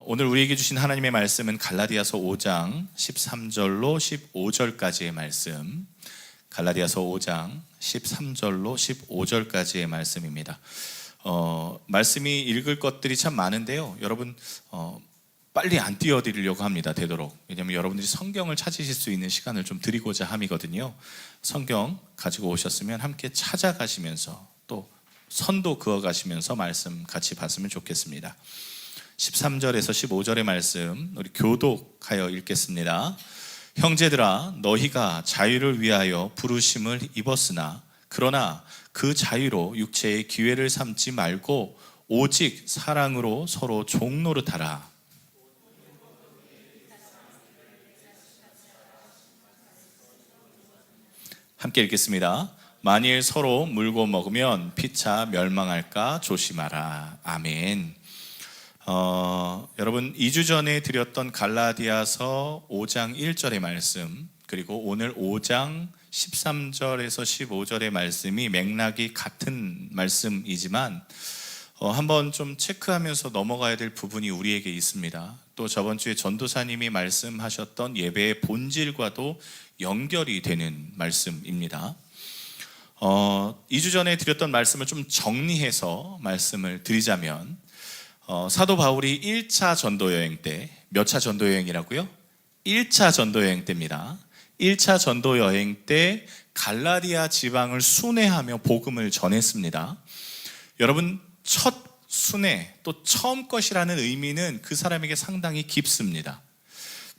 오늘 우리에게 주신 하나님의 말씀은 갈라디아서 5장 13절로 15절까지의 말씀, 갈라디아서 5장 13절로 15절까지의 말씀입니다. 말씀이 읽을 것들이 참 많은데요, 여러분 빨리 안 띄워드리려고 합니다. 되도록. 왜냐하면 여러분들이 성경을 찾으실 수 있는 시간을 좀 드리고자 함이거든요. 성경 가지고 오셨으면 함께 찾아가시면서 또 선도 그어가시면서 말씀 같이 봤으면 좋겠습니다. 13절에서 15절의 말씀 우리 교독하여 읽겠습니다. 형제들아, 너희가 자유를 위하여 부르심을 입었으나 그러나 그 자유로 육체의 기회를 삼지 말고 오직 사랑으로 서로 종노릇하라. 함께 읽겠습니다. 만일 서로 물고 먹으면 피차 멸망할까 조심하라. 아멘. 여러분 2주 전에 드렸던 갈라디아서 5장 1절의 말씀, 그리고 오늘 5장 13절에서 15절의 말씀이 맥락이 같은 말씀이지만 한번 좀 체크하면서 넘어가야 될 부분이 우리에게 있습니다. 또 저번 주에 전도사님이 말씀하셨던 예배의 본질과도 연결이 되는 말씀입니다. 2주 전에 드렸던 말씀을 좀 정리해서 말씀을 드리자면, 사도 바울이 1차 전도여행 때, 몇 차 전도여행이라고요? 1차 전도여행 때입니다. 1차 전도여행 때 갈라디아 지방을 순회하며 복음을 전했습니다. 여러분, 첫 순회, 또 처음 것이라는 의미는 그 사람에게 상당히 깊습니다.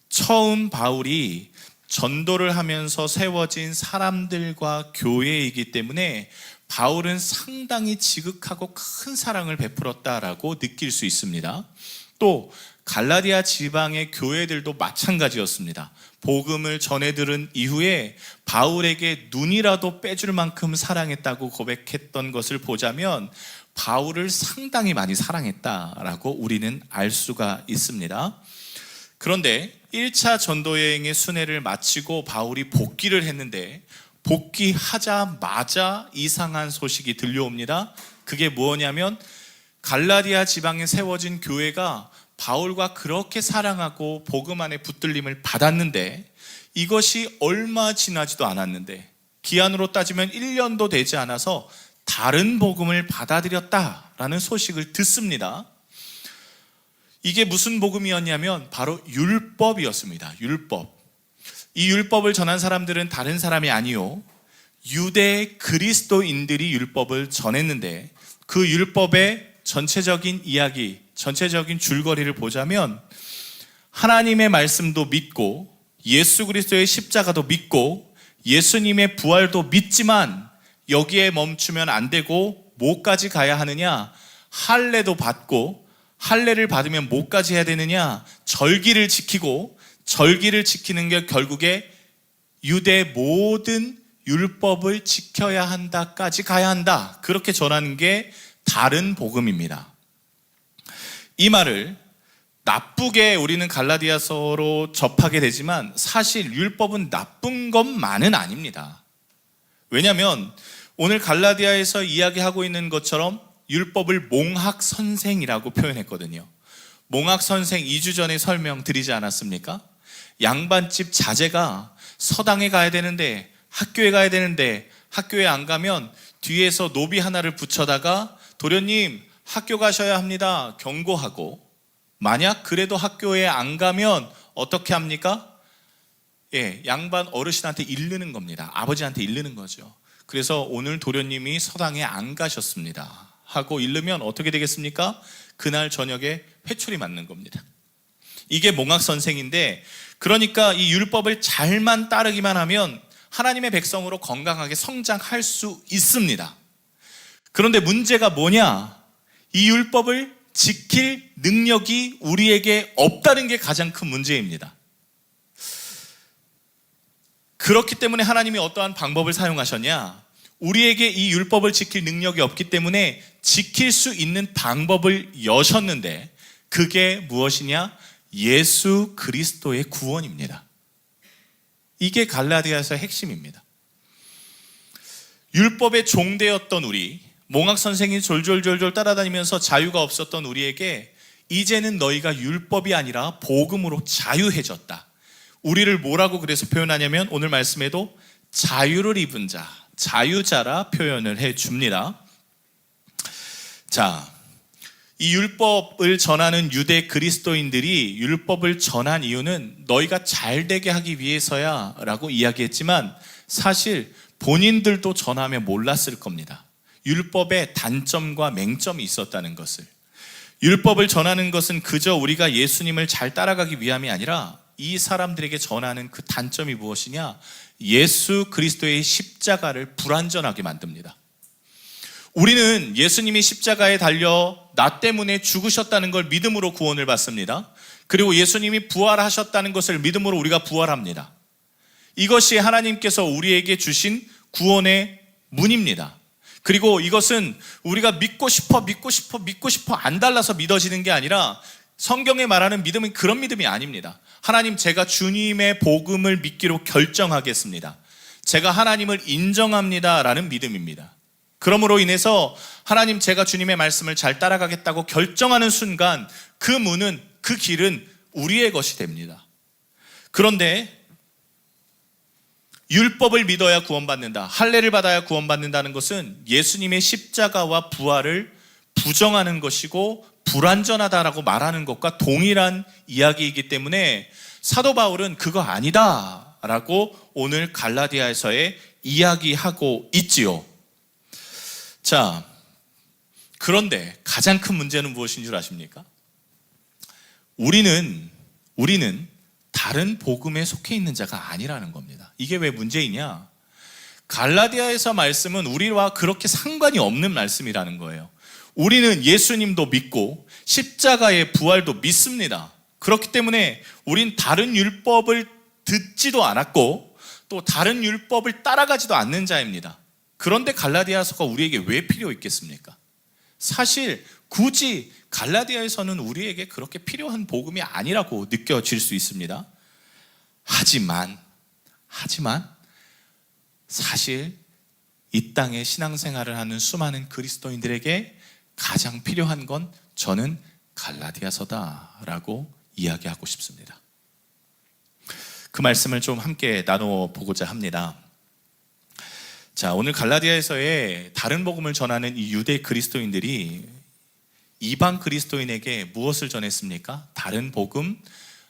처음 바울이 전도를 하면서 세워진 사람들과 교회이기 때문에 바울은 상당히 지극하고 큰 사랑을 베풀었다라고 느낄 수 있습니다. 또 갈라디아 지방의 교회들도 마찬가지였습니다. 복음을 전해 들은 이후에 바울에게 눈이라도 빼줄 만큼 사랑했다고 고백했던 것을 보자면 바울을 상당히 많이 사랑했다라고 우리는 알 수가 있습니다. 그런데 1차 전도여행의 순회를 마치고 바울이 복귀를 했는데 복귀하자마자 이상한 소식이 들려옵니다. 그게 뭐냐면 갈라디아 지방에 세워진 교회가 바울과 그렇게 사랑하고 복음 안에 붙들림을 받았는데 이것이 얼마 지나지도 않았는데 기한으로 따지면 1년도 되지 않아서 다른 복음을 받아들였다라는 소식을 듣습니다. 이게 무슨 복음이었냐면 바로 율법이었습니다. 율법. 이 율법을 전한 사람들은 다른 사람이 아니요, 유대 그리스도인들이 율법을 전했는데 그 율법의 전체적인 이야기, 전체적인 줄거리를 보자면 하나님의 말씀도 믿고 예수 그리스도의 십자가도 믿고 예수님의 부활도 믿지만 여기에 멈추면 안 되고 뭐까지 가야 하느냐? 할례도 받고, 할례를 받으면 뭐까지 해야 되느냐? 절기를 지키고, 절기를 지키는 게 결국에 유대 모든 율법을 지켜야 한다까지 가야 한다. 그렇게 전하는 게 다른 복음입니다. 이 말을 나쁘게 우리는 갈라디아서로 접하게 되지만 사실 율법은 나쁜 것만은 아닙니다. 왜냐하면 오늘 갈라디아에서 이야기하고 있는 것처럼 율법을 몽학선생이라고 표현했거든요. 몽학선생 2주 전에 설명드리지 않았습니까? 양반집 자제가 서당에 가야 되는데, 학교에 가야 되는데 학교에 안 가면 뒤에서 노비 하나를 붙여다가 도련님 학교 가셔야 합니다 경고하고, 만약 그래도 학교에 안 가면 어떻게 합니까? 양반 어르신한테 일르는 겁니다. 아버지한테 일르는 거죠. 그래서 오늘 도련님이 서당에 안 가셨습니다 하고 일르면 어떻게 되겠습니까? 그날 저녁에 회초리 맞는 겁니다. 이게 몽학선생인데, 그러니까 이 율법을 잘만 따르기만 하면 하나님의 백성으로 건강하게 성장할 수 있습니다. 그런데 문제가 뭐냐? 이 율법을 지킬 능력이 우리에게 없다는 게 가장 큰 문제입니다. 그렇기 때문에 하나님이 어떠한 방법을 사용하셨냐? 우리에게 이 율법을 지킬 능력이 없기 때문에 지킬 수 있는 방법을 여셨는데 그게 무엇이냐? 예수 그리스도의 구원입니다. 이게 갈라디아서의 핵심입니다. 율법의 종되었던 우리, 몽학 선생이 졸졸졸졸 따라다니면서 자유가 없었던 우리에게 이제는 너희가 율법이 아니라 복음으로 자유해졌다. 우리를 뭐라고 그래서 표현하냐면 오늘 말씀에도 자유를 입은 자, 자유자라 표현을 해줍니다. 자, 이 율법을 전하는 유대 그리스도인들이 율법을 전한 이유는 너희가 잘 되게 하기 위해서야 라고 이야기했지만 사실 본인들도 전하며 몰랐을 겁니다. 율법에 단점과 맹점이 있었다는 것을. 율법을 전하는 것은 그저 우리가 예수님을 잘 따라가기 위함이 아니라 이 사람들에게 전하는 그 단점이 무엇이냐? 예수 그리스도의 십자가를 불완전하게 만듭니다. 우리는 예수님이 십자가에 달려 나 때문에 죽으셨다는 걸 믿음으로 구원을 받습니다. 그리고 예수님이 부활하셨다는 것을 믿음으로 우리가 부활합니다. 이것이 하나님께서 우리에게 주신 구원의 문입니다. 그리고 이것은 우리가 믿고 싶어 안 달라서 믿어지는 게 아니라 성경에 말하는 믿음은 그런 믿음이 아닙니다. 하나님, 제가 주님의 복음을 믿기로 결정하겠습니다. 제가 하나님을 인정합니다 라는 믿음입니다. 그러므로 인해서 하나님, 제가 주님의 말씀을 잘 따라가겠다고 결정하는 순간 그 문은, 그 길은 우리의 것이 됩니다. 그런데 율법을 믿어야 구원받는다, 할례를 받아야 구원받는다는 것은 예수님의 십자가와 부활을 부정하는 것이고 불완전하다라고 말하는 것과 동일한 이야기이기 때문에 사도 바울은 그거 아니다 라고 오늘 갈라디아에서의 이야기하고 있지요. 자, 그런데 가장 큰 문제는 무엇인 줄 아십니까? 우리는 다른 복음에 속해 있는 자가 아니라는 겁니다. 이게 왜 문제이냐? 갈라디아에서 말씀은 우리와 그렇게 상관이 없는 말씀이라는 거예요. 우리는 예수님도 믿고 십자가의 부활도 믿습니다. 그렇기 때문에 우린 다른 율법을 듣지도 않았고 또 다른 율법을 따라가지도 않는 자입니다. 그런데 갈라디아서가 우리에게 왜 필요 있겠습니까? 사실 굳이 갈라디아에서는 우리에게 그렇게 필요한 복음이 아니라고 느껴질 수 있습니다. 하지만 사실 이 땅에 신앙생활을 하는 수많은 그리스도인들에게 가장 필요한 건 저는 갈라디아서다라고 이야기하고 싶습니다. 그 말씀을 좀 함께 나눠보고자 합니다. 자, 오늘 갈라디아에서의 다른 복음을 전하는 이 유대 그리스도인들이 이방 그리스도인에게 무엇을 전했습니까? 다른 복음,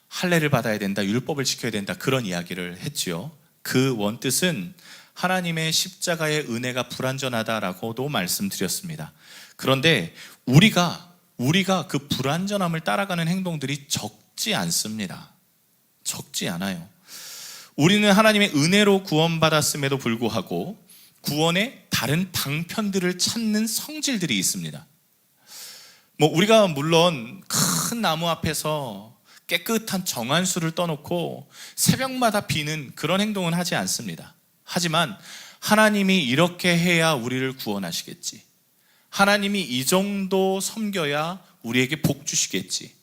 할례를 받아야 된다, 율법을 지켜야 된다, 그런 이야기를 했지요. 그 원뜻은 하나님의 십자가의 은혜가 불완전하다라고도 말씀드렸습니다. 그런데 우리가 그 불완전함을 따라가는 행동들이 적지 않습니다. 적지 않아요. 우리는 하나님의 은혜로 구원받았음에도 불구하고 구원의 다른 방편들을 찾는 성질들이 있습니다. 우리가 물론 큰 나무 앞에서 깨끗한 정한수를 떠놓고 새벽마다 비는 그런 행동은 하지 않습니다. 하지만 하나님이 이렇게 해야 우리를 구원하시겠지, 하나님이 이 정도 섬겨야 우리에게 복 주시겠지,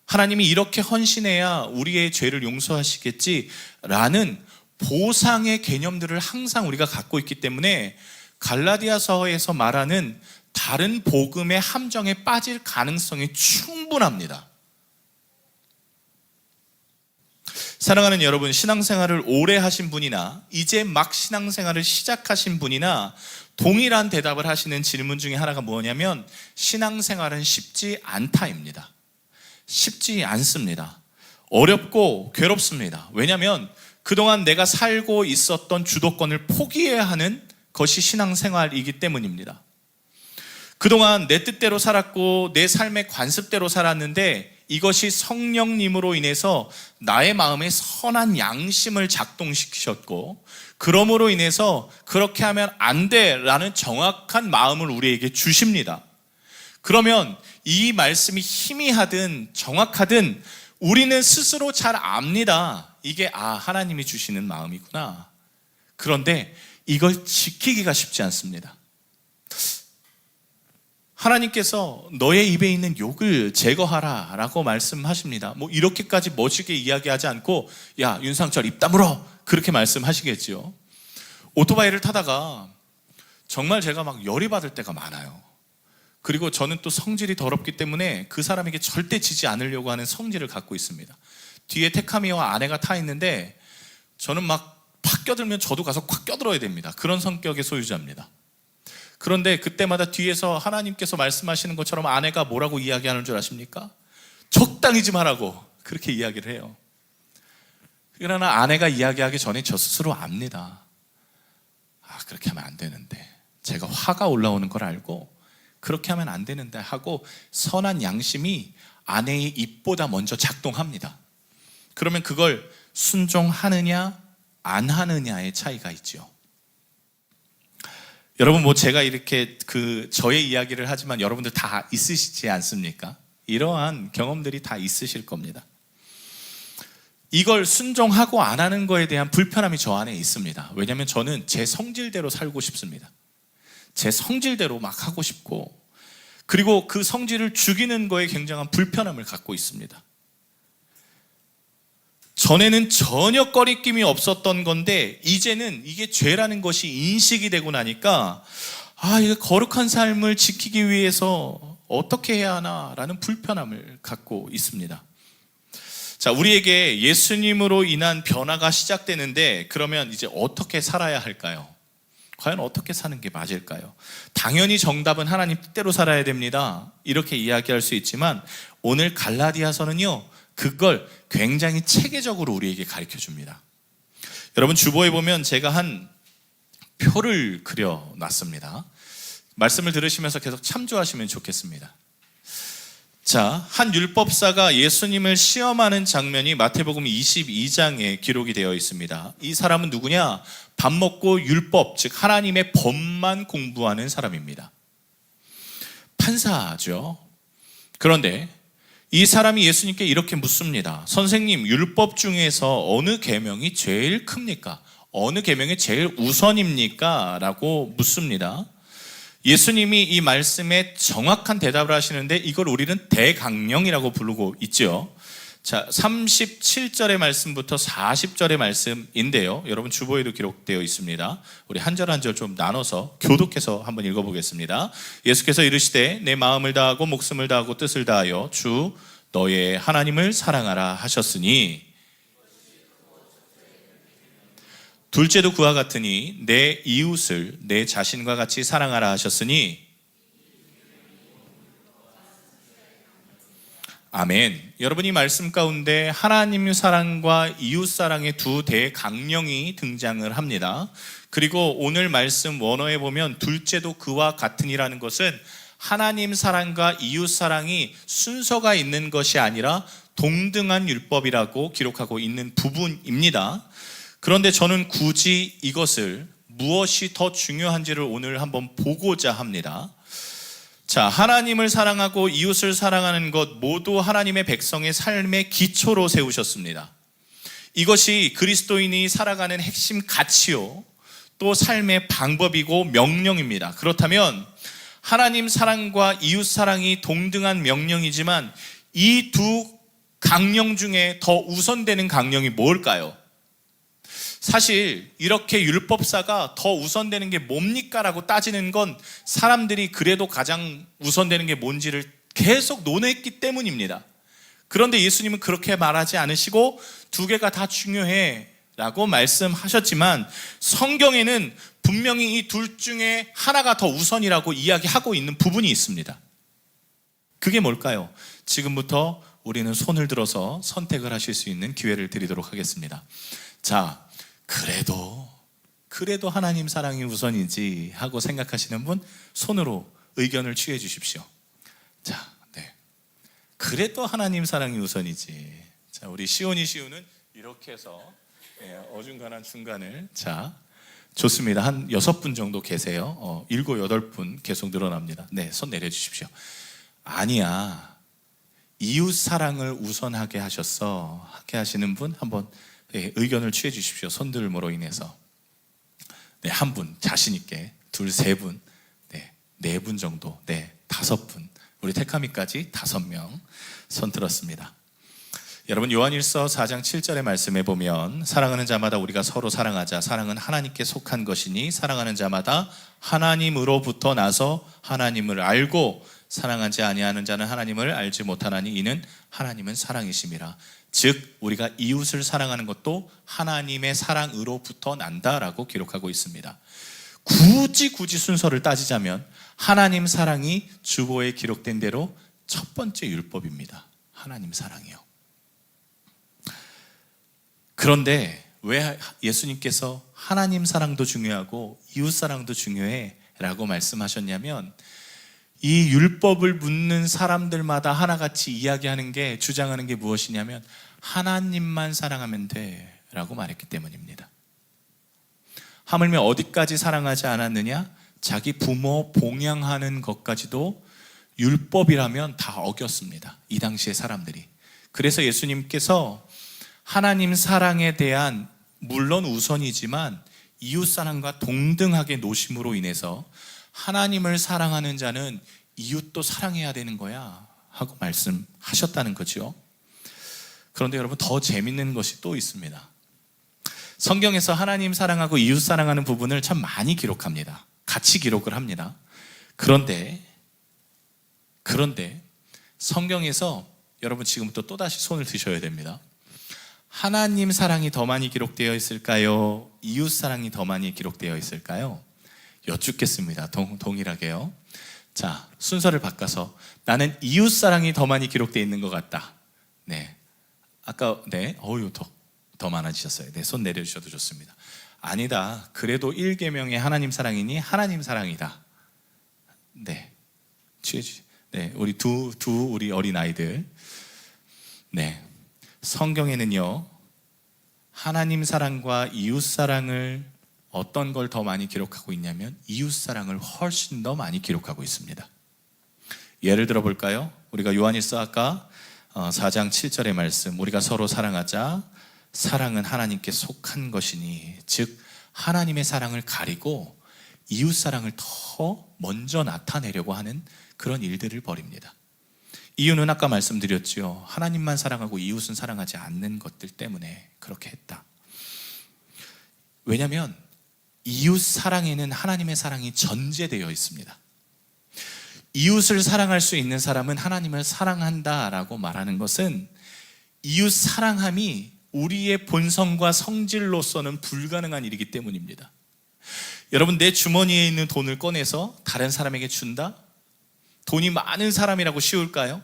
하나님이 이렇게 헌신해야 우리의 죄를 용서하시겠지라는 보상의 개념들을 항상 우리가 갖고 있기 때문에 갈라디아서에서 말하는 다른 복음의 함정에 빠질 가능성이 충분합니다. 사랑하는 여러분, 신앙생활을 오래 하신 분이나 이제 막 신앙생활을 시작하신 분이나 동일한 대답을 하시는 질문 중에 하나가 뭐냐면 신앙생활은 쉽지 않다입니다. 쉽지 않습니다. 어렵고 괴롭습니다. 왜냐하면 그동안 내가 살고 있었던 주도권을 포기해야 하는 것이 신앙생활이기 때문입니다. 그동안 내 뜻대로 살았고 내 삶의 관습대로 살았는데 이것이 성령님으로 인해서 나의 마음에 선한 양심을 작동시키셨고, 그러므로 인해서 그렇게 하면 안 돼라는 정확한 마음을 우리에게 주십니다. 그러면 이 말씀이 희미하든 정확하든 우리는 스스로 잘 압니다. 이게 하나님이 주시는 마음이구나. 그런데 이걸 지키기가 쉽지 않습니다. 하나님께서 너의 입에 있는 욕을 제거하라 라고 말씀하십니다. 이렇게까지 멋지게 이야기하지 않고 야, 윤상철 입 다물어, 그렇게 말씀하시겠죠. 오토바이를 타다가 정말 제가 막 열이 받을 때가 많아요. 그리고 저는 또 성질이 더럽기 때문에 그 사람에게 절대 지지 않으려고 하는 성질을 갖고 있습니다. 뒤에 테카미와 아내가 타 있는데 저는 막 팍 껴들면 저도 가서 콱 껴들어야 됩니다. 그런 성격의 소유자입니다. 그런데 그때마다 뒤에서 하나님께서 말씀하시는 것처럼 아내가 뭐라고 이야기하는 줄 아십니까? 적당히 좀 하라고 그렇게 이야기를 해요. 그러나 아내가 이야기하기 전에 저 스스로 압니다. 그렇게 하면 안 되는데, 제가 화가 올라오는 걸 알고 그렇게 하면 안 되는데 하고 선한 양심이 아내의 입보다 먼저 작동합니다. 그러면 그걸 순종하느냐 안 하느냐의 차이가 있죠. 여러분, 뭐 제가 이렇게 저의 이야기를 하지만 여러분들 다 있으시지 않습니까? 이러한 경험들이 다 있으실 겁니다. 이걸 순종하고 안 하는 거에 대한 불편함이 저 안에 있습니다. 왜냐하면 저는 제 성질대로 살고 싶습니다. 제 성질대로 막 하고 싶고, 그리고 그 성질을 죽이는 거에 굉장한 불편함을 갖고 있습니다. 전에는 전혀 꺼리낌이 없었던 건데 이제는 이게 죄라는 것이 인식이 되고 나니까 이게 거룩한 삶을 지키기 위해서 어떻게 해야 하나라는 불편함을 갖고 있습니다. 자, 우리에게 예수님으로 인한 변화가 시작되는데 그러면 이제 어떻게 살아야 할까요? 과연 어떻게 사는 게 맞을까요? 당연히 정답은 하나님 뜻대로 살아야 됩니다. 이렇게 이야기할 수 있지만 오늘 갈라디아서는요, 그걸 굉장히 체계적으로 우리에게 가르쳐 줍니다. 여러분, 주보에 보면 제가 한 표를 그려놨습니다. 말씀을 들으시면서 계속 참조하시면 좋겠습니다. 자, 한 율법사가 예수님을 시험하는 장면이 마태복음 22장에 기록이 되어 있습니다. 이 사람은 누구냐? 밥 먹고 율법, 즉 하나님의 법만 공부하는 사람입니다. 판사죠. 그런데 이 사람이 예수님께 이렇게 묻습니다. 선생님, 율법 중에서 어느 계명이 제일 큽니까? 어느 계명이 제일 우선입니까? 라고 묻습니다. 예수님이 이 말씀에 정확한 대답을 하시는데 이걸 우리는 대강령이라고 부르고 있죠. 자, 37절의 말씀부터 40절의 말씀인데요. 여러분 주보에도 기록되어 있습니다. 우리 한 절 한 절 좀 나눠서 교독해서 한번 읽어보겠습니다. 예수께서 이르시되 내 마음을 다하고 목숨을 다하고 뜻을 다하여 주 너의 하나님을 사랑하라 하셨으니, 둘째도 그와 같으니 내 이웃을 내 자신과 같이 사랑하라 하셨으니, 아멘. 여러분, 이 말씀 가운데 하나님 사랑과 이웃 사랑의 두 대강령이 등장을 합니다. 그리고 오늘 말씀 원어에 보면 둘째도 그와 같으니라는 것은 하나님 사랑과 이웃 사랑이 순서가 있는 것이 아니라 동등한 율법이라고 기록하고 있는 부분입니다. 그런데 저는 굳이 이것을 무엇이 더 중요한지를 오늘 한번 보고자 합니다. 자, 하나님을 사랑하고 이웃을 사랑하는 것 모두 하나님의 백성의 삶의 기초로 세우셨습니다. 이것이 그리스도인이 살아가는 핵심 가치요, 또 삶의 방법이고 명령입니다. 그렇다면 하나님 사랑과 이웃 사랑이 동등한 명령이지만 이 두 강령 중에 더 우선되는 강령이 뭘까요? 사실 이렇게 율법사가 더 우선되는 게 뭡니까? 라고 따지는 건 사람들이 그래도 가장 우선되는 게 뭔지를 계속 논했기 때문입니다. 그런데 예수님은 그렇게 말하지 않으시고 두 개가 다 중요해 라고 말씀하셨지만 성경에는 분명히 이 둘 중에 하나가 더 우선이라고 이야기하고 있는 부분이 있습니다. 그게 뭘까요? 지금부터 우리는 손을 들어서 선택을 하실 수 있는 기회를 드리도록 하겠습니다. 자, 그래도 하나님 사랑이 우선이지 하고 생각하시는 분 손으로 의견을 취해 주십시오. 자, 네. 그래도 하나님 사랑이 우선이지. 자, 우리 시온은 이렇게 해서 어중간한 중간을, 자, 좋습니다. 한 6분 정도 계세요. 7, 8분 계속 늘어납니다. 네, 손 내려주십시오. 아니야, 이웃 사랑을 우선하게 하셨어 하게 하시는 분 한번 의견을 취해 주십시오. 손들므로 인해서. 네, 한 분 자신 있게, 둘, 세 분, 네 분 정도, 네, 5분, 우리 테카미까지 5명 손 들었습니다. 여러분 요한일서 4장 7절의 말씀에 보면 사랑하는 자마다 우리가 서로 사랑하자. 사랑은 하나님께 속한 것이니 사랑하는 자마다 하나님으로부터 나서 하나님을 알고 사랑하지 아니하는 자는 하나님을 알지 못하나니 이는 하나님은 사랑이심이라. 즉 우리가 이웃을 사랑하는 것도 하나님의 사랑으로부터 난다라고 기록하고 있습니다. 굳이 순서를 따지자면 하나님 사랑이 주보에 기록된 대로 첫 번째 율법입니다. 하나님 사랑이요. 그런데 왜 예수님께서 하나님 사랑도 중요하고 이웃 사랑도 중요해 라고 말씀하셨냐면, 이 율법을 묻는 사람들마다 하나같이 이야기하는 게, 주장하는 게 무엇이냐면 하나님만 사랑하면 돼 라고 말했기 때문입니다. 하물며 어디까지 사랑하지 않았느냐? 자기 부모 봉양하는 것까지도 율법이라면 다 어겼습니다, 이 당시의 사람들이. 그래서 예수님께서 하나님 사랑에 대한, 물론 우선이지만 이웃사랑과 동등하게 노심으로 인해서 하나님을 사랑하는 자는 이웃도 사랑해야 되는 거야 하고 말씀하셨다는 거죠. 그런데 여러분, 더 재밌는 것이 또 있습니다. 성경에서 하나님 사랑하고 이웃 사랑하는 부분을 참 많이 기록합니다. 같이 기록을 합니다. 그런데 성경에서 여러분 지금부터 또다시 손을 드셔야 됩니다. 하나님 사랑이 더 많이 기록되어 있을까요? 이웃 사랑이 더 많이 기록되어 있을까요? 여쭙겠습니다. 동일하게요. 자, 순서를 바꿔서 나는 이웃 사랑이 더 많이 기록되어 있는 것 같다. 네, 아까 더 많아지셨어요. 네, 손 내려주셔도 좋습니다. 아니다, 그래도 1계명의 하나님 사랑이니 하나님 사랑이다. 네, 네, 우리 우리 어린아이들. 네, 성경에는요, 하나님 사랑과 이웃 사랑을 어떤 걸 더 많이 기록하고 있냐면 이웃 사랑을 훨씬 더 많이 기록하고 있습니다. 예를 들어 볼까요? 우리가 요한일서 아까 4장 7절의 말씀, 우리가 서로 사랑하자. 사랑은 하나님께 속한 것이니, 즉 하나님의 사랑을 가리고 이웃 사랑을 더 먼저 나타내려고 하는 그런 일들을 벌입니다. 이유는 아까 말씀드렸죠. 하나님만 사랑하고 이웃은 사랑하지 않는 것들 때문에 그렇게 했다. 왜냐하면 이웃 사랑에는 하나님의 사랑이 전제되어 있습니다. 이웃을 사랑할 수 있는 사람은 하나님을 사랑한다라고 말하는 것은 이웃 사랑함이 우리의 본성과 성질로서는 불가능한 일이기 때문입니다. 여러분, 내 주머니에 있는 돈을 꺼내서 다른 사람에게 준다? 돈이 많은 사람이라고 쉬울까요?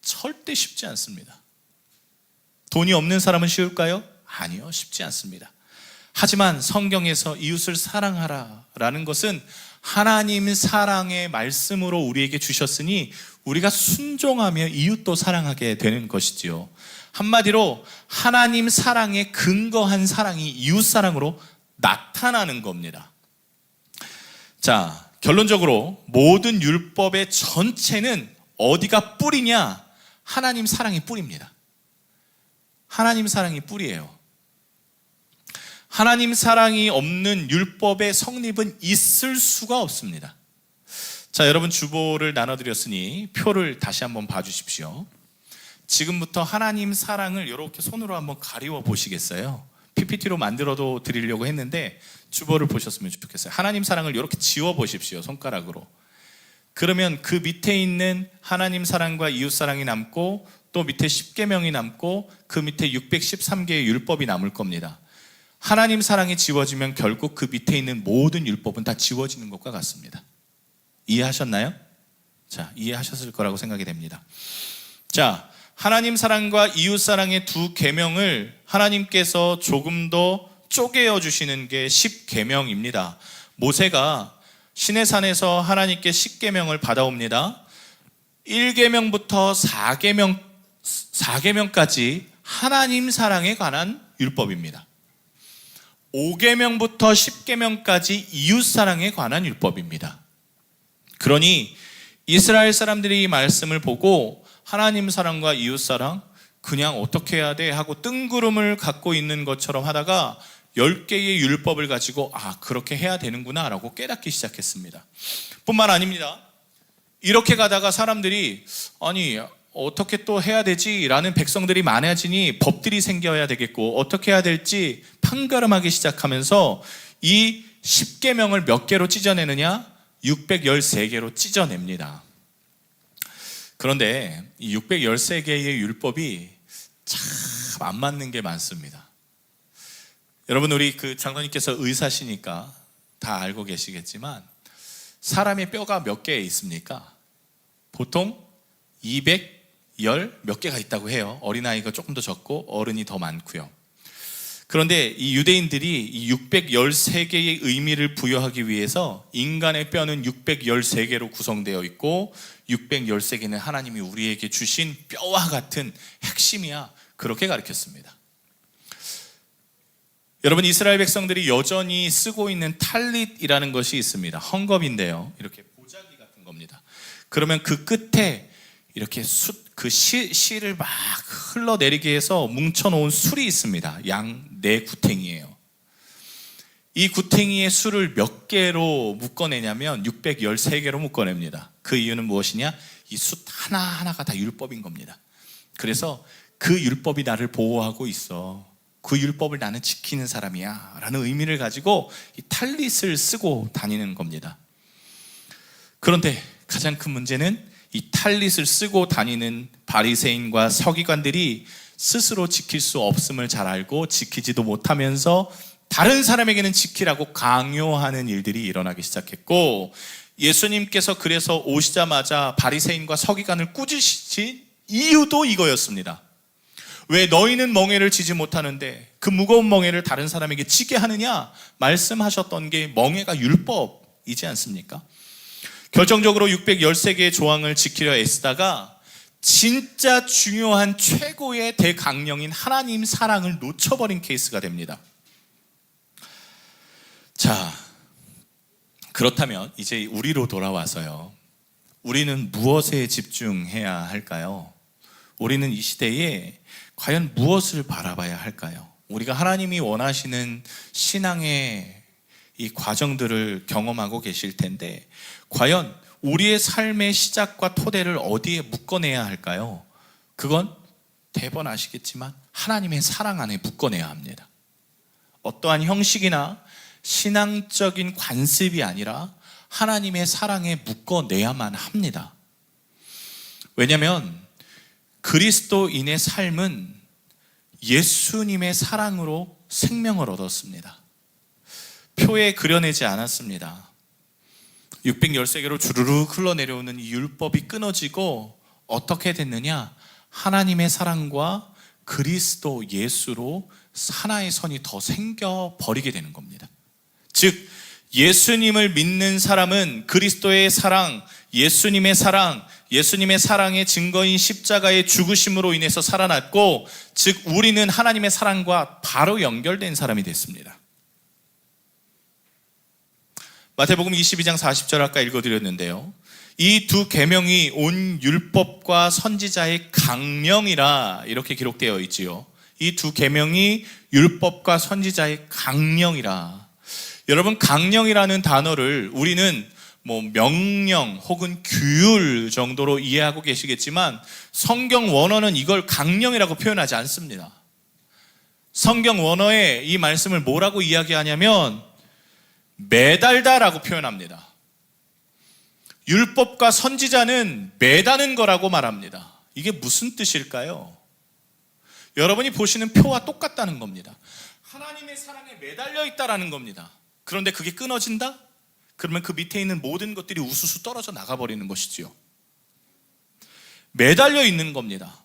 절대 쉽지 않습니다. 돈이 없는 사람은 쉬울까요? 아니요, 쉽지 않습니다. 하지만 성경에서 이웃을 사랑하라 라는 것은 하나님 사랑의 말씀으로 우리에게 주셨으니 우리가 순종하며 이웃도 사랑하게 되는 것이지요. 한마디로 하나님 사랑에 근거한 사랑이 이웃 사랑으로 나타나는 겁니다. 자, 결론적으로 모든 율법의 전체는 어디가 뿌리냐? 하나님 사랑이 뿌리입니다. 하나님 사랑이 뿌리예요. 하나님 사랑이 없는 율법의 성립은 있을 수가 없습니다. 자, 여러분 주보를 나눠드렸으니 표를 다시 한번 봐주십시오. 지금부터 하나님 사랑을 이렇게 손으로 한번 가리워 보시겠어요? PPT로 만들어도 드리려고 했는데 주보를 보셨으면 좋겠어요. 하나님 사랑을 이렇게 지워 보십시오, 손가락으로. 그러면 그 밑에 있는 하나님 사랑과 이웃 사랑이 남고, 또 밑에 10계명이 남고, 그 밑에 613개의 율법이 남을 겁니다. 하나님 사랑이 지워지면 결국 그 밑에 있는 모든 율법은 다 지워지는 것과 같습니다. 이해하셨나요? 자, 이해하셨을 거라고 생각이 됩니다. 자, 하나님 사랑과 이웃 사랑의 두 계명을 하나님께서 조금 더 쪼개어 주시는 게 10계명입니다. 모세가 시내산에서 하나님께 10계명을 받아옵니다. 1계명부터 4계명까지 하나님 사랑에 관한 율법입니다. 5계명부터 10계명까지 이웃 사랑에 관한 율법입니다. 그러니 이스라엘 사람들이 이 말씀을 보고 하나님 사랑과 이웃 사랑 그냥 어떻게 해야 돼 하고 뜬구름을 갖고 있는 것처럼 하다가 10개의 율법을 가지고 그렇게 해야 되는구나 라고 깨닫기 시작했습니다. 뿐만 아닙니다. 이렇게 가다가 사람들이 어떻게 또 해야 되지라는 백성들이 많아지니 법들이 생겨야 되겠고 어떻게 해야 될지 판가름하기 시작하면서 이 10계명을 몇 개로 찢어내느냐? 613개로 찢어냅니다. 그런데 이 613개의 율법이 참 안 맞는 게 많습니다. 여러분, 우리 장로님께서 의사시니까 다 알고 계시겠지만 사람의 뼈가 몇 개 있습니까? 보통 210 몇 개가 있다고 해요. 어린아이가 조금 더 적고 어른이 더 많고요. 그런데 이 유대인들이 이 613개의 의미를 부여하기 위해서 인간의 뼈는 613개로 구성되어 있고 613개는 하나님이 우리에게 주신 뼈와 같은 핵심이야, 그렇게 가르쳤습니다. 여러분, 이스라엘 백성들이 여전히 쓰고 있는 탈릿이라는 것이 있습니다. 헝겊인데요, 이렇게 보자기 같은 겁니다. 그러면 그 끝에 이렇게 실을 막 흘러내리게 해서 뭉쳐놓은 술이 있습니다. 양 4구탱이에요. 이 구탱이의 술을 몇 개로 묶어내냐면 613개로 묶어냅니다. 그 이유는 무엇이냐? 이 숫 하나하나가 다 율법인 겁니다. 그래서 그 율법이 나를 보호하고 있어, 그 율법을 나는 지키는 사람이야 라는 의미를 가지고 이 탈릿을 쓰고 다니는 겁니다. 그런데 가장 큰 문제는 이 탈릿을 쓰고 다니는 바리새인과 서기관들이 스스로 지킬 수 없음을 잘 알고 지키지도 못하면서 다른 사람에게는 지키라고 강요하는 일들이 일어나기 시작했고, 예수님께서 그래서 오시자마자 바리새인과 서기관을 꾸짖으신 이유도 이거였습니다. 왜 너희는 멍에를 지지 못하는데 그 무거운 멍에를 다른 사람에게 지게 하느냐? 말씀하셨던 게 멍에가 율법이지 않습니까? 결정적으로 613개의 조항을 지키려 애쓰다가 진짜 중요한 최고의 대강령인 하나님 사랑을 놓쳐버린 케이스가 됩니다. 자, 그렇다면 이제 우리로 돌아와서요, 우리는 무엇에 집중해야 할까요? 우리는 이 시대에 과연 무엇을 바라봐야 할까요? 우리가 하나님이 원하시는 신앙의 이 과정들을 경험하고 계실 텐데, 과연 우리의 삶의 시작과 토대를 어디에 묶어내야 할까요? 그건 대번 아시겠지만 하나님의 사랑 안에 묶어내야 합니다. 어떠한 형식이나 신앙적인 관습이 아니라 하나님의 사랑에 묶어내야만 합니다. 왜냐하면 그리스도인의 삶은 예수님의 사랑으로 생명을 얻었습니다. 표에 그려내지 않았습니다. 613개로 주르륵 흘러내려오는 이 율법이 끊어지고 어떻게 됐느냐? 하나님의 사랑과 그리스도 예수로 하나의 선이 더 생겨버리게 되는 겁니다. 즉, 예수님을 믿는 사람은 그리스도의 사랑, 예수님의 사랑의 증거인 십자가의 죽으심으로 인해서 살아났고, 즉 우리는 하나님의 사랑과 바로 연결된 사람이 됐습니다. 마태복음 22장 40절 아까 읽어드렸는데요, 이 두 계명이 온 율법과 선지자의 강령이라 이렇게 기록되어 있지요. 이 두 계명이 율법과 선지자의 강령이라. 여러분, 강령이라는 단어를 우리는 명령 혹은 규율 정도로 이해하고 계시겠지만 성경 원어는 이걸 강령이라고 표현하지 않습니다. 성경 원어에 이 말씀을 뭐라고 이야기하냐면 매달다라고 표현합니다. 율법과 선지자는 매다는 거라고 말합니다. 이게 무슨 뜻일까요? 여러분이 보시는 표와 똑같다는 겁니다. 하나님의 사랑에 매달려 있다라는 겁니다. 그런데 그게 끊어진다? 그러면 그 밑에 있는 모든 것들이 우수수 떨어져 나가버리는 것이지요. 매달려 있는 겁니다.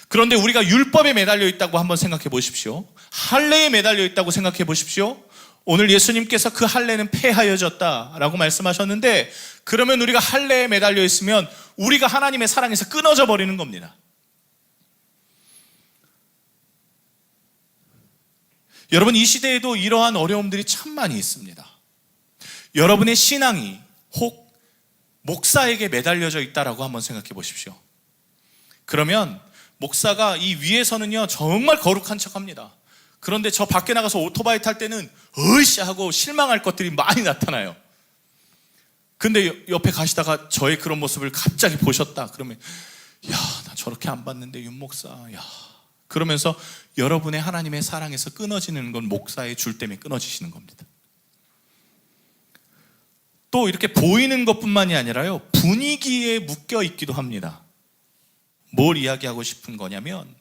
그런데 우리가 율법에 매달려 있다고 한번 생각해 보십시오. 할례에 매달려 있다고 생각해 보십시오. 오늘 예수님께서 그 할례는 폐하여졌다라고 말씀하셨는데, 그러면 우리가 할례에 매달려 있으면 우리가 하나님의 사랑에서 끊어져 버리는 겁니다. 여러분, 이 시대에도 이러한 어려움들이 참 많이 있습니다. 여러분의 신앙이 혹 목사에게 매달려져 있다라고 한번 생각해 보십시오. 그러면 목사가 이 위에서는요 정말 거룩한 척합니다. 그런데 저 밖에 나가서 오토바이 탈 때는 으이씨 하고 실망할 것들이 많이 나타나요. 근데 옆에 가시다가 저의 그런 모습을 갑자기 보셨다 그러면, 야, 저렇게 안 봤는데 윤 목사, 야. 그러면서 여러분의 하나님의 사랑에서 끊어지는 건 목사의 줄 때문에 끊어지시는 겁니다. 또 이렇게 보이는 것뿐만이 아니라요, 분위기에 묶여 있기도 합니다. 뭘 이야기하고 싶은 거냐면,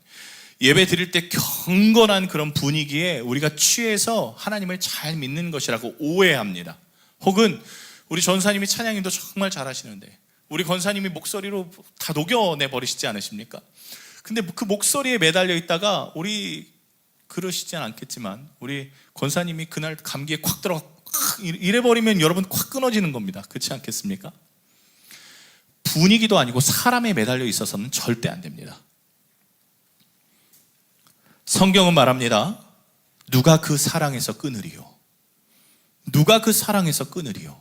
예배 드릴 때 경건한 그런 분위기에 우리가 취해서 하나님을 잘 믿는 것이라고 오해합니다. 혹은 우리 전사님이 찬양인도 정말 잘하시는데 우리 권사님이 목소리로 다 녹여내 버리시지 않으십니까? 근데 그 목소리에 매달려 있다가 우리 그러시진 않겠지만 우리 권사님이 그날 감기에 콱 들어가 이래버리면 여러분 콱 끊어지는 겁니다. 그렇지 않겠습니까? 분위기도 아니고 사람에 매달려 있어서는 절대 안 됩니다. 성경은 말합니다. 누가 그 사랑에서 끊으리요? 누가 그 사랑에서 끊으리요?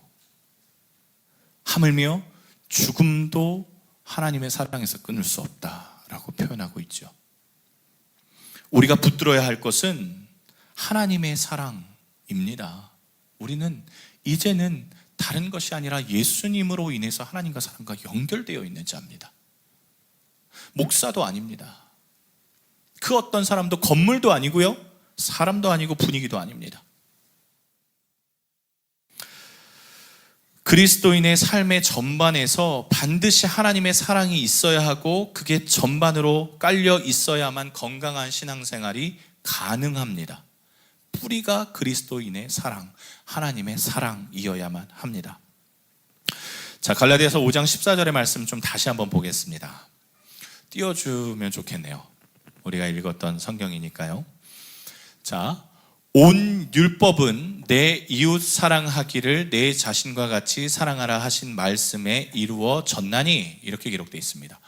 하물며 죽음도 하나님의 사랑에서 끊을 수 없다라고 표현하고 있죠. 우리가 붙들어야 할 것은 하나님의 사랑입니다. 우리는 이제는 다른 것이 아니라 예수님으로 인해서 하나님과 사람과 연결되어 있는 자입니다. 목사도 아닙니다. 그 어떤 사람도 건물도 아니고요, 사람도 아니고 분위기도 아닙니다. 그리스도인의 삶의 전반에서 반드시 하나님의 사랑이 있어야 하고 그게 전반으로 깔려 있어야만 건강한 신앙생활이 가능합니다. 뿌리가 그리스도인의 사랑, 하나님의 사랑이어야만 합니다. 자, 갈라디아서 5장 14절의 말씀 좀 다시 한번 보겠습니다. 띄워주면 좋겠네요. 우리가 읽었던 성경이니까요. 자, 온 율법은 내 이웃 사랑하기를 내 자신과 같이 사랑하라 하신 말씀에 이루어졌나니, 이렇게 기록되어 있습니다.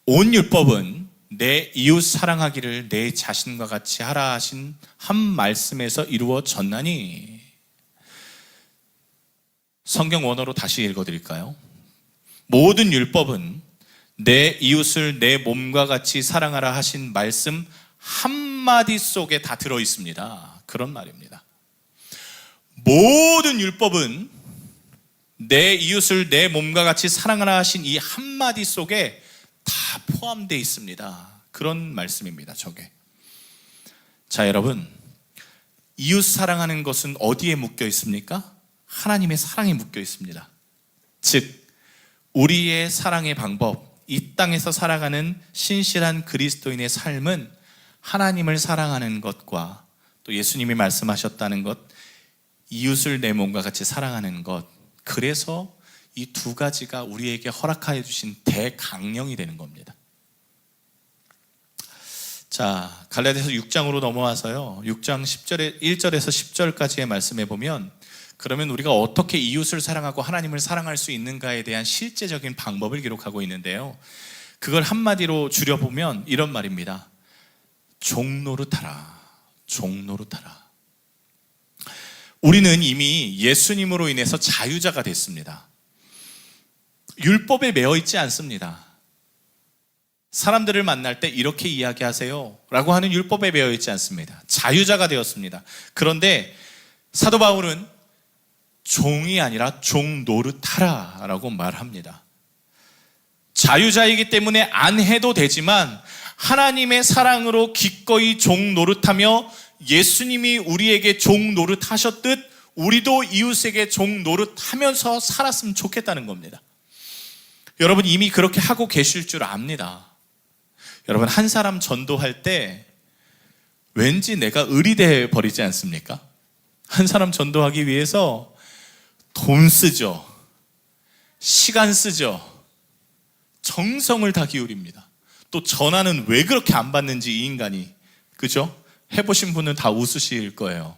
온 율법은 내 이웃 사랑하기를 내 자신과 같이 하라 하신 한 말씀에서 이루어졌나니. 성경 원어로 다시 읽어드릴까요? 모든 율법은 내 이웃을 내 몸과 같이 사랑하라 하신 말씀 한마디 속에 다 들어있습니다. 그런 말입니다. 모든 율법은 내 이웃을 내 몸과 같이 사랑하라 하신 이 한마디 속에 다 포함되어 있습니다. 그런 말씀입니다. 저게. 자, 여러분, 이웃 사랑하는 것은 어디에 묶여 있습니까? 하나님의 사랑에 묶여 있습니다. 즉, 우리의 사랑의 방법, 이 땅에서 살아가는 신실한 그리스도인의 삶은 하나님을 사랑하는 것과 또 예수님이 말씀하셨다는 것, 이웃을 내 몸과 같이 사랑하는 것, 그래서 이 두 가지가 우리에게 허락하여 주신 대강령이 되는 겁니다. 자, 갈라디아서 6장으로 넘어와서요, 6장 1절에서 10절까지의 말씀에 보면, 그러면 우리가 어떻게 이웃을 사랑하고 하나님을 사랑할 수 있는가에 대한 실제적인 방법을 기록하고 있는데요, 그걸 한마디로 줄여보면 이런 말입니다. 종노릇하라. 종노릇하라. 우리는 이미 예수님으로 인해서 자유자가 됐습니다. 율법에 매어 있지 않습니다. 사람들을 만날 때 이렇게 이야기하세요 라고 하는 율법에 매어 있지 않습니다. 자유자가 되었습니다. 그런데 사도 바울은 종이 아니라 종노릇하라 라고 말합니다. 자유자이기 때문에 안 해도 되지만 하나님의 사랑으로 기꺼이 종노릇하며 예수님이 우리에게 종노릇하셨듯 우리도 이웃에게 종노릇하면서 살았으면 좋겠다는 겁니다. 여러분, 이미 그렇게 하고 계실 줄 압니다. 여러분, 한 사람 전도할 때 왠지 내가 을이 돼 버리지 않습니까? 한 사람 전도하기 위해서 돈 쓰죠, 시간 쓰죠, 정성을 다 기울입니다. 또 전화는 왜 그렇게 안 받는지 이 인간이, 그죠? 해보신 분은 다 웃으실 거예요.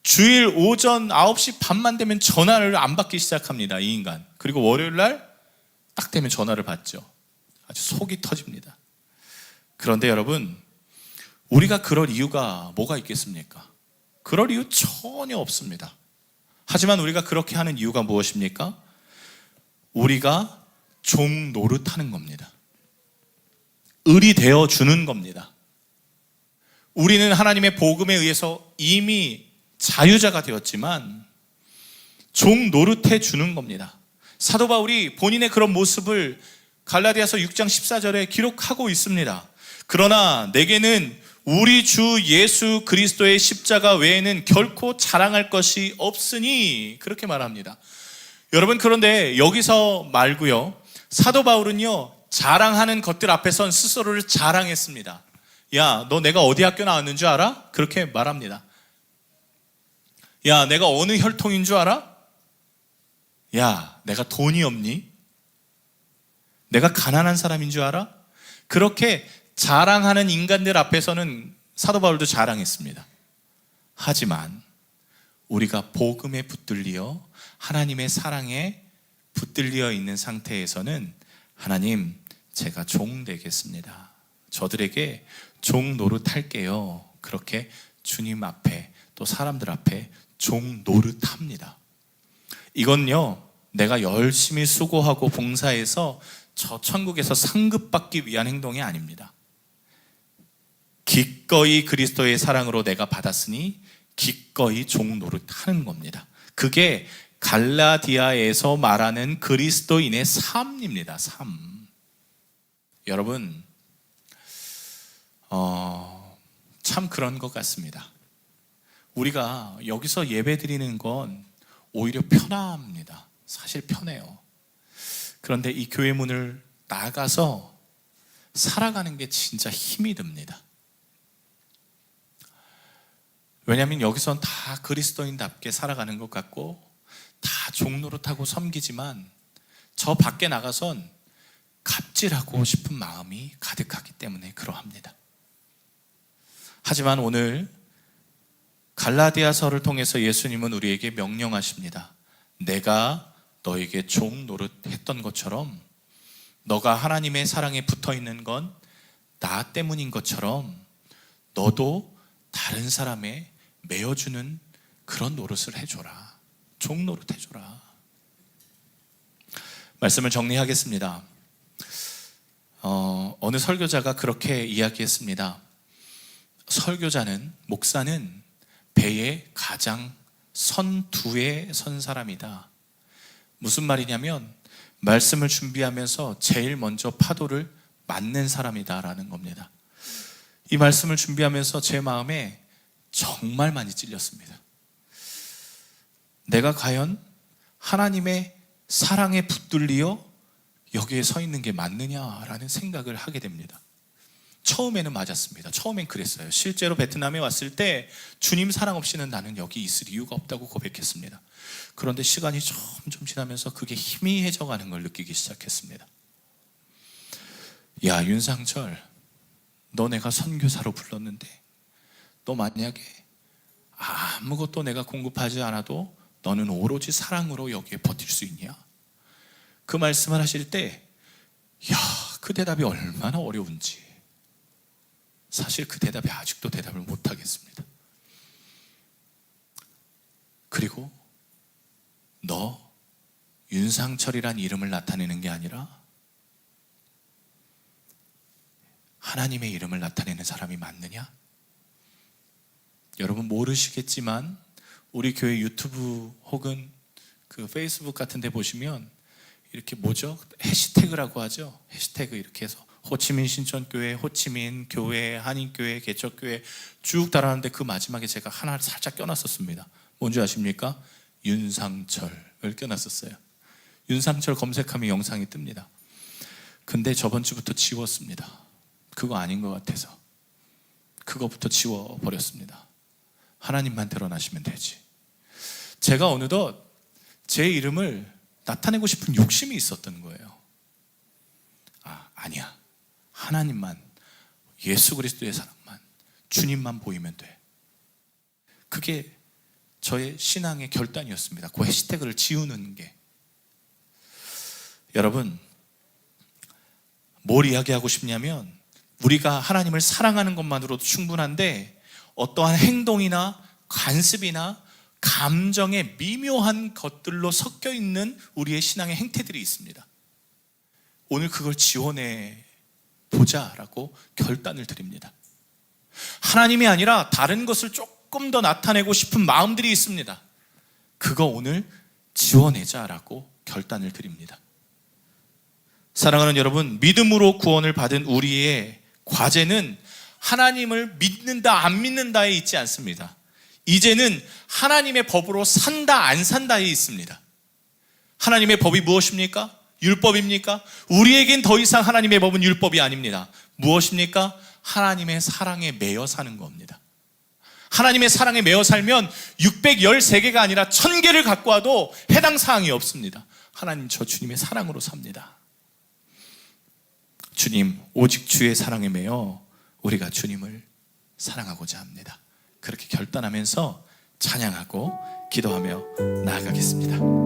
주일 오전 9시 반만 되면 전화를 안 받기 시작합니다, 이 인간. 그리고 월요일 날 딱 되면 전화를 받죠. 아주 속이 터집니다. 그런데 여러분, 우리가 그럴 이유가 뭐가 있겠습니까? 그럴 이유 전혀 없습니다. 하지만 우리가 그렇게 하는 이유가 무엇입니까? 우리가 종 노릇하는 겁니다. 을이 되어주는 겁니다. 우리는 하나님의 복음에 의해서 이미 자유자가 되었지만 종 노릇해 주는 겁니다. 사도 바울이 본인의 그런 모습을 갈라디아서 6장 14절에 기록하고 있습니다. 그러나 내게는 우리 주 예수 그리스도의 십자가 외에는 결코 자랑할 것이 없으니, 그렇게 말합니다. 여러분, 그런데 여기서 말고요, 사도 바울은요, 자랑하는 것들 앞에선 스스로를 자랑했습니다. 야, 너 내가 어디 학교 나왔는 줄 알아? 그렇게 말합니다. 야, 내가 어느 혈통인 줄 알아? 야, 내가 돈이 없니? 내가 가난한 사람인 줄 알아? 그렇게 자랑하는 인간들 앞에서는 사도 바울도 자랑했습니다. 하지만 우리가 복음에 붙들려 하나님의 사랑에 붙들려 있는 상태에서는 하나님, 제가 종 되겠습니다. 저들에게 종 노릇할게요. 그렇게 주님 앞에 또 사람들 앞에 종 노릇합니다. 이건요, 내가 열심히 수고하고 봉사해서 저 천국에서 상급받기 위한 행동이 아닙니다. 기꺼이 그리스도의 사랑으로 내가 받았으니 기꺼이 종 노릇하는 겁니다. 그게 갈라디아에서 말하는 그리스도인의 삶입니다. 삶. 여러분, 참 그런 것 같습니다. 우리가 여기서 예배 드리는 건 오히려 편합니다. 사실 편해요. 그런데 이 교회 문을 나가서 살아가는 게 진짜 힘이 듭니다. 왜냐하면 여기선 다 그리스도인답게 살아가는 것 같고 다 종노릇하고 섬기지만 저 밖에 나가선 갑질하고 싶은 마음이 가득하기 때문에 그러합니다. 하지만 오늘 갈라디아서를 통해서 예수님은 우리에게 명령하십니다. 내가 너에게 종 노릇했던 것처럼, 너가 하나님의 사랑에 붙어있는 건 나 때문인 것처럼 너도 다른 사람에 메어주는 그런 노릇을 해줘라. 종 노릇 해줘라. 말씀을 정리하겠습니다. 어느 설교자가 그렇게 이야기했습니다. 설교자는, 목사는 배에 가장 선두에 선 사람이다. 무슨 말이냐면 말씀을 준비하면서 제일 먼저 파도를 맞는 사람이다라는 겁니다. 이 말씀을 준비하면서 제 마음에 정말 많이 찔렸습니다. 내가 과연 하나님의 사랑에 붙들리어 여기에 서 있는 게 맞느냐라는 생각을 하게 됩니다. 처음에는 맞았습니다. 처음엔 그랬어요. 실제로 베트남에 왔을 때 주님 사랑 없이는 나는 여기 있을 이유가 없다고 고백했습니다. 그런데 시간이 점점 지나면서 그게 희미해져 가는 걸 느끼기 시작했습니다. 야, 윤상철, 너 내가 선교사로 불렀는데 너 만약에 아무것도 내가 공급하지 않아도 너는 오로지 사랑으로 여기에 버틸 수 있냐? 그 말씀을 하실 때, 야, 그 대답이 얼마나 어려운지, 사실 그 대답에 아직도 대답을 못하겠습니다. 그리고 너 윤상철이란 이름을 나타내는 게 아니라 하나님의 이름을 나타내는 사람이 맞느냐? 여러분 모르시겠지만 우리 교회 유튜브 혹은 그 페이스북 같은 데 보시면 이렇게 뭐죠? 해시태그라고 하죠. 해시태그 이렇게 해서 호치민 신천교회, 호치민 교회, 한인교회, 개척교회 쭉 달아놨는데 그 마지막에 제가 하나를 살짝 껴놨었습니다. 뭔지 아십니까? 윤상철을 껴놨었어요. 윤상철 검색하면 영상이 뜹니다. 근데 저번 주부터 지웠습니다. 그거 아닌 것 같아서 그거부터 지워버렸습니다. 하나님만 드러나시면 되지. 제가 어느덧 제 이름을 나타내고 싶은 욕심이 있었던 거예요. 아니야. 하나님만, 예수 그리스도의 사랑만, 주님만 보이면 돼. 그게 저의 신앙의 결단이었습니다. 그 해시태그를 지우는 게. 여러분, 뭘 이야기하고 싶냐면 우리가 하나님을 사랑하는 것만으로도 충분한데 어떠한 행동이나 관습이나 감정의 미묘한 것들로 섞여 있는 우리의 신앙의 행태들이 있습니다. 오늘 그걸 지원해 보자라고 결단을 드립니다. 하나님이 아니라 다른 것을 조금 더 나타내고 싶은 마음들이 있습니다. 그거 오늘 지워내자라고 결단을 드립니다. 사랑하는 여러분, 믿음으로 구원을 받은 우리의 과제는 하나님을 믿는다 안 믿는다에 있지 않습니다. 이제는 하나님의 법으로 산다 안 산다에 있습니다. 하나님의 법이 무엇입니까? 율법입니까? 우리에겐 더 이상 하나님의 법은 율법이 아닙니다. 무엇입니까? 하나님의 사랑에 매여 사는 겁니다. 하나님의 사랑에 매여 살면 613개가 아니라 1000개를 갖고 와도 해당 사항이 없습니다. 하나님, 저 주님의 사랑으로 삽니다. 주님, 오직 주의 사랑에 매여 우리가 주님을 사랑하고자 합니다. 그렇게 결단하면서 찬양하고 기도하며 나아가겠습니다.